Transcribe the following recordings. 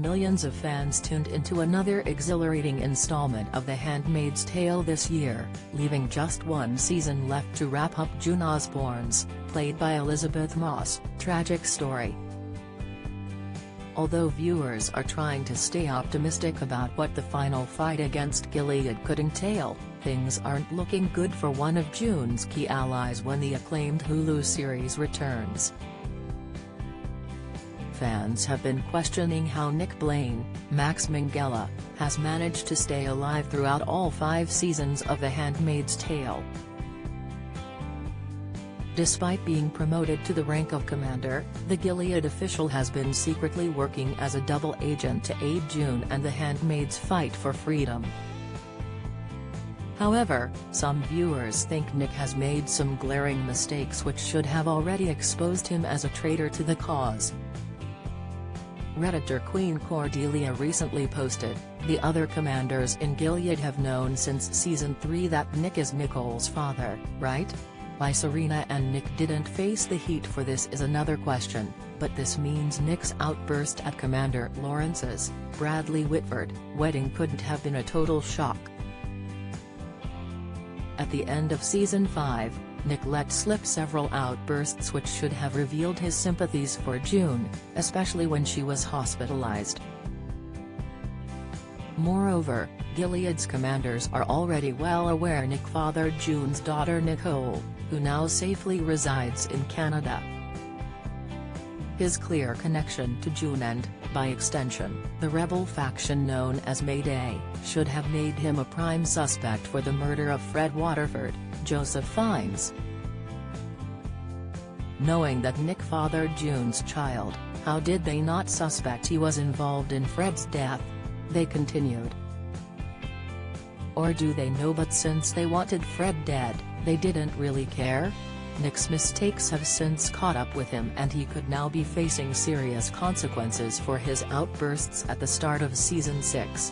millions of fans tuned into another exhilarating installment of The Handmaid's Tale this year, leaving just one season left to wrap up June Osborne's, played by Elizabeth Moss, tragic story. Although viewers are trying to stay optimistic about what the final fight against Gilead could entail, things aren't looking good for one of June's key allies when the acclaimed Hulu series returns. Fans have been questioning how Nick Blaine, Max Minghella, has managed to stay alive throughout all 5 seasons of The Handmaid's Tale. Despite being promoted to the rank of commander, the Gilead official has been secretly working as a double agent to aid June and the Handmaid's fight for freedom. However, some viewers think Nick has made some glaring mistakes which should have already exposed him as a traitor to the cause. Redditor Queen Cordelia recently posted, "The other commanders in Gilead have known since season 3 that Nick is Nicole's father, right? Why Serena and Nick didn't face the heat for this is another question, but this means Nick's outburst at Commander Lawrence's, Bradley Whitford, wedding couldn't have been a total shock." At the end of season 5, Nick let slip several outbursts which should have revealed his sympathies for June, especially when she was hospitalized. Moreover, Gilead's commanders are already well aware Nick fathered June's daughter Nicole, who now safely resides in Canada. His clear connection to June and, by extension, the rebel faction known as Mayday, should have made him a prime suspect for the murder of Fred Waterford, Joseph Fiennes. Knowing that Nick fathered June's child, how did they not suspect he was involved in Fred's death? They continued. Or do they know but since they wanted Fred dead, they didn't really care? Nick's mistakes have since caught up with him and he could now be facing serious consequences for his outbursts at the start of season 6.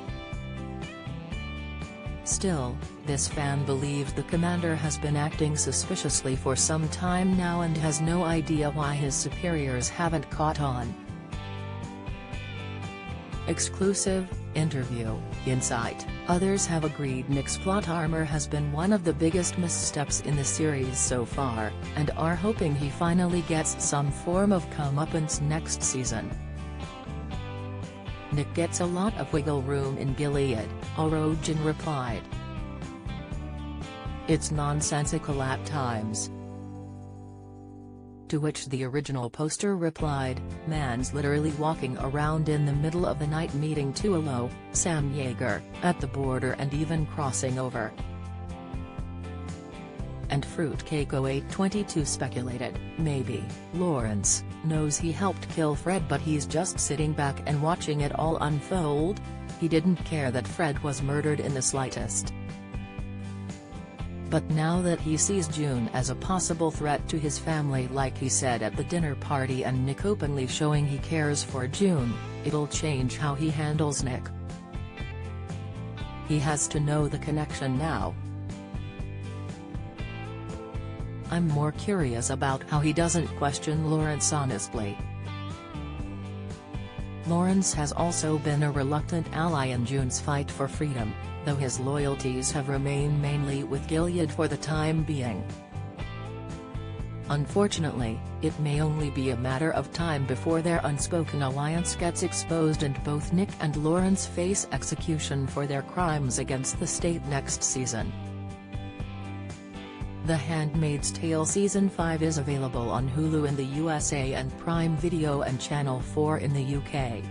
Still, this fan believes the commander has been acting suspiciously for some time now and has no idea why his superiors haven't caught on. Exclusive, interview, insight. Others have agreed Nick's plot armor has been one of the biggest missteps in the series so far, and are hoping he finally gets some form of comeuppance next season. Nick gets a lot of wiggle room in Gilead, Orogen replied. It's nonsensical at times. To which the original poster replied, "Man's literally walking around in the middle of the night meeting Tuolo, Sam Yeager, at the border and even crossing over." And Fruitcake 0822 speculated, maybe Lawrence knows he helped kill Fred but he's just sitting back and watching it all unfold? He didn't care that Fred was murdered in the slightest. But now that he sees June as a possible threat to his family like he said at the dinner party and Nick openly showing he cares for June, it'll change how he handles Nick. He has to know the connection now. I'm more curious about how he doesn't question Lawrence honestly. Lawrence has also been a reluctant ally in June's fight for freedom, though his loyalties have remained mainly with Gilead for the time being. Unfortunately, it may only be a matter of time before their unspoken alliance gets exposed and both Nick and Lawrence face execution for their crimes against the state next season. The Handmaid's Tale Season 5 is available on Hulu in the USA and Prime Video and Channel 4 in the UK.